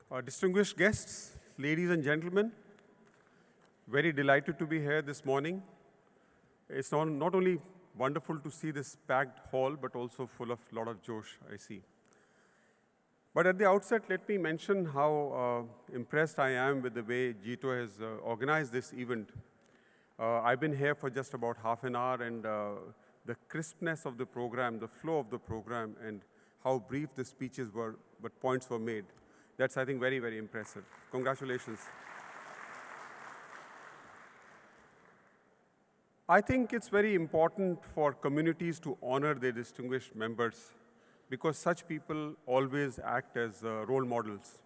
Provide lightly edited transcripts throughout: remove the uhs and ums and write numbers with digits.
Distinguished guests, ladies and gentlemen, very delighted to be here this morning. It's not only wonderful to see this packed hall, but also full of a lot of josh, I see. But at the outset, let me mention how impressed I am with the way Jito has organized this event. I've been here for just about half an hour, and the crispness of the program, the flow of the program, and how brief the speeches were, but points were made. That's, I think, very, very impressive. Congratulations. I think it's very important for communities to honor their distinguished members because such people always act as role models.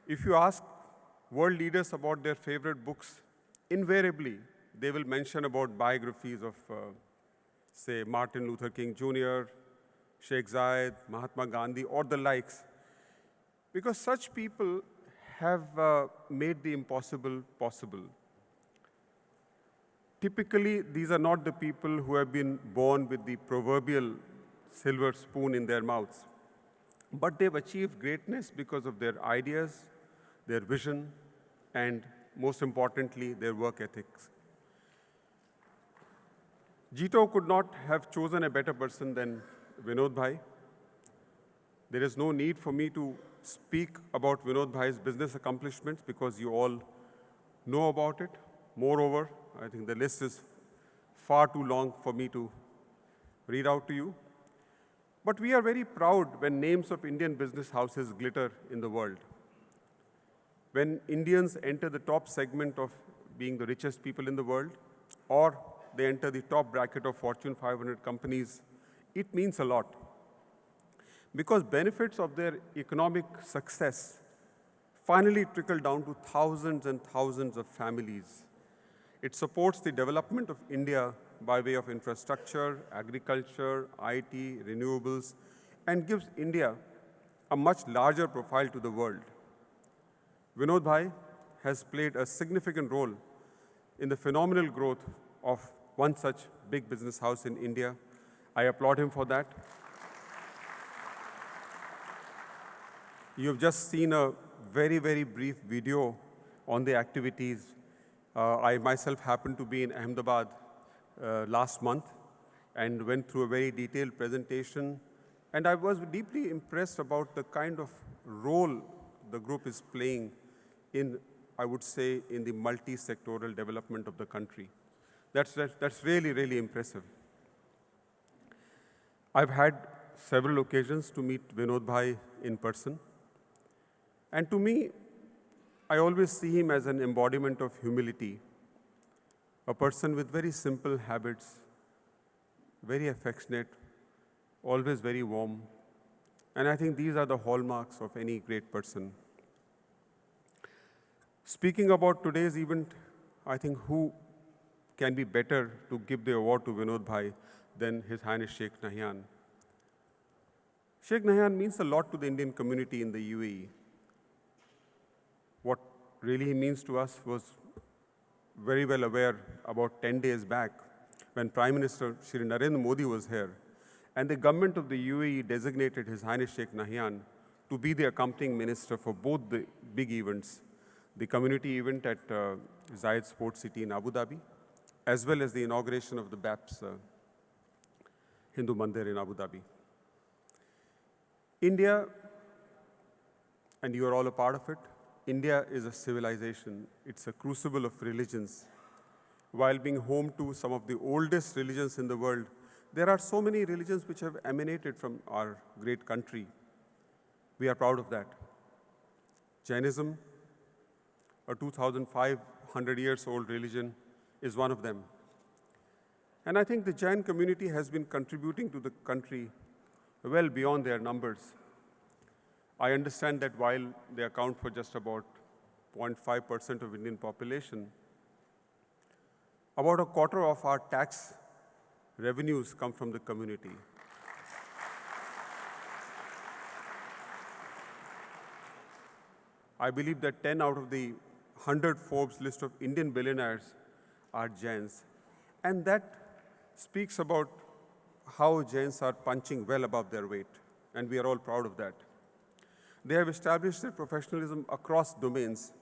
If you ask world leaders about their favorite books, invariably they will mention about biographies of, say, Martin Luther King Jr., Sheikh Zayed, Mahatma Gandhi, or the likes. Because such people have made the impossible possible. Typically, these are not the people who have been born with the proverbial silver spoon in their mouths, but they've achieved greatness because of their ideas, their vision, and most importantly, their work ethics. Jito could not have chosen a better person than Vinod Bhai. There is no need for me to speak about Vinod Bhai's business accomplishments because you all know about it. Moreover, I think the list is far too long for me to read out to you. But we are very proud when names of Indian business houses glitter in the world. When Indians enter the top segment of being the richest people in the world, or they enter the top bracket of Fortune 500 companies, it means a lot. Because benefits of their economic success finally trickle down to thousands and thousands of families. It supports the development of India by way of infrastructure, agriculture, IT, renewables, and gives India a much larger profile to the world. Vinod Bhai has played a significant role in the phenomenal growth of one such big business house in India. I applaud him for that. You've just seen a very, very brief video on the activities. I myself happened to be in Ahmedabad last month and went through a very detailed presentation. And I was deeply impressed about the kind of role the group is playing in, I would say, in the multi-sectoral development of the country. That's really, really impressive. I've had several occasions to meet Vinod Bhai in person. And to me, I always see him as an embodiment of humility, a person with very simple habits, very affectionate, always very warm. And I think these are the hallmarks of any great person. Speaking about today's event, I think who can be better to give the award to Vinod Bhai than His Highness Sheikh Nahyan. Sheikh Nahyan means a lot to the Indian community in the UAE. What really he means to us was very well aware about 10 days back when Prime Minister Shri Narendra Modi was here, and the government of the UAE designated His Highness Sheikh Nahyan to be the accompanying minister for both the big events, the community event at Zayed Sports City in Abu Dhabi, as well as the inauguration of the BAPS Hindu Mandir in Abu Dhabi. India, and you are all a part of it, India is a civilization. It's a crucible of religions. While being home to some of the oldest religions in the world, there are so many religions which have emanated from our great country. We are proud of that. Jainism, a 2,500 years old religion, is one of them. And I think the Jain community has been contributing to the country well beyond their numbers. I understand that while they account for just about 0.5% of Indian population, about a quarter of our tax revenues come from the community. I believe that 10 out of the 100 Forbes list of Indian billionaires are Jains. And that speaks about how Jains are punching well above their weight, and we are all proud of that. They have established their professionalism across domains.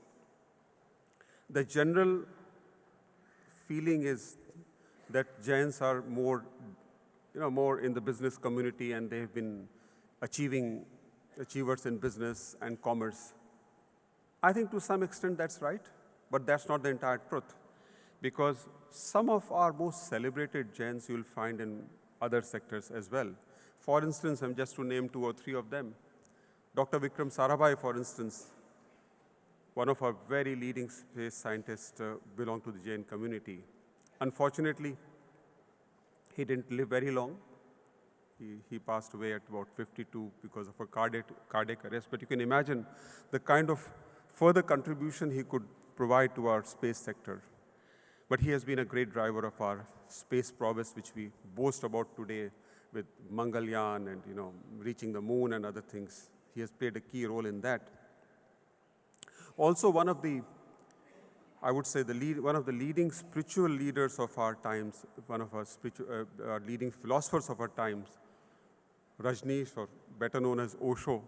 The general feeling is that Jains are more, more in the business community, and they've been achievers in business and commerce. I think to some extent that's right, but that's not the entire truth, because some of our most celebrated Jains you'll find in other sectors as well. For instance, I'm just to name 2 or 3 of them. Dr. Vikram Sarabhai, for instance, one of our very leading space scientists, belonged to the Jain community. Unfortunately, he didn't live very long. He passed away at about 52 because of a cardiac arrest. But you can imagine the kind of further contribution he could provide to our space sector. But he has been a great driver of our space prowess, which we boast about today with Mangalyaan and reaching the moon and other things. He has played a key role in that. Also, one of the leading spiritual leaders of our times, one of our leading philosophers of our times, Rajneesh, or better known as Osho,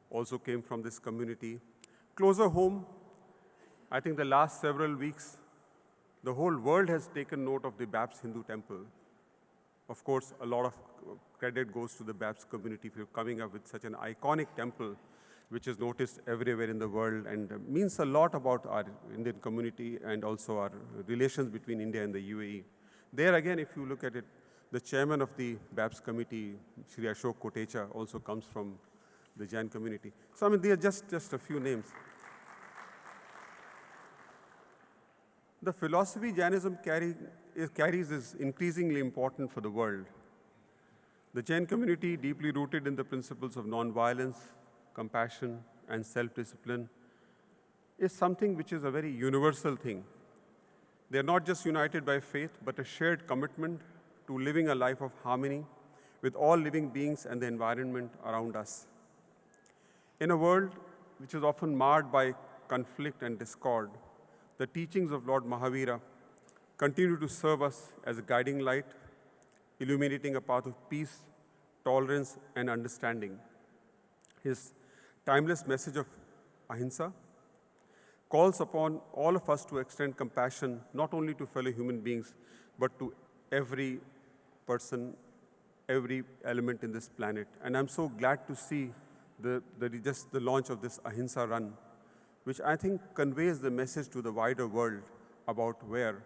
also came from this community. Closer home, I think the last several weeks, the whole world has taken note of the Babs Hindu Temple. Of course, a lot of credit goes to the Babs community for coming up with such an iconic temple, which is noticed everywhere in the world and means a lot about our Indian community and also our relations between India and the UAE. There again, if you look at it, the chairman of the BAPS committee, Shri Ashok Kotecha, also comes from the Jain community. So I mean, they are just a few names. The philosophy Jainism carries is increasingly important for the world. The Jain community, deeply rooted in the principles of non-violence, compassion, and self-discipline, is something which is a very universal thing. They're not just united by faith, but a shared commitment to living a life of harmony with all living beings and the environment around us. In a world which is often marred by conflict and discord, the teachings of Lord Mahavira continue to serve us as a guiding light, illuminating a path of peace, tolerance, and understanding. His timeless message of ahimsa calls upon all of us to extend compassion not only to fellow human beings, but to every person, every element in this planet. And I'm so glad to see the launch of this ahimsa run, which I think conveys the message to the wider world about where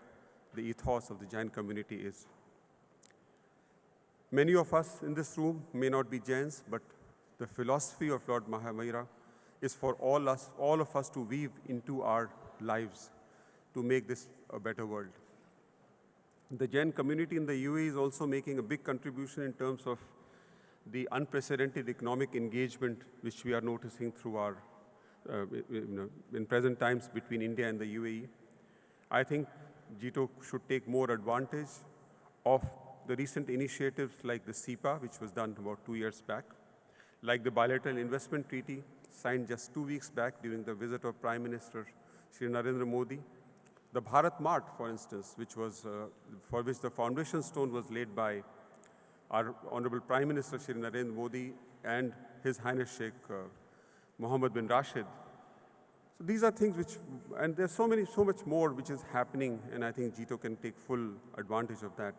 the ethos of the Jain community is. Many of us in this room may not be Jains, but the philosophy of Lord Mahavira is for all of us to weave into our lives to make this a better world. The Jain community in the UAE is also making a big contribution in terms of the unprecedented economic engagement which we are noticing through our, in present times between India and the UAE. I think Jito should take more advantage of the recent initiatives like the SEPA, which was done about 2 years back, like the bilateral investment treaty signed just 2 weeks back during the visit of Prime Minister Shri Narendra Modi, the Bharat Mart, for instance, which was, for which the foundation stone was laid by our Honorable Prime Minister Shri Narendra Modi and His Highness Sheikh Mohammed bin Rashid. So these are things which, and there's so much more which is happening, and I think Jito can take full advantage of that.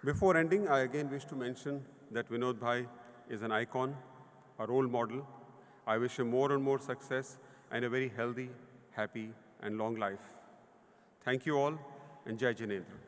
Before ending, I again wish to mention that Vinod Bhai is an icon, a role model. I wish him more and more success and a very healthy, happy, and long life. Thank you all, and Jai Jinendra.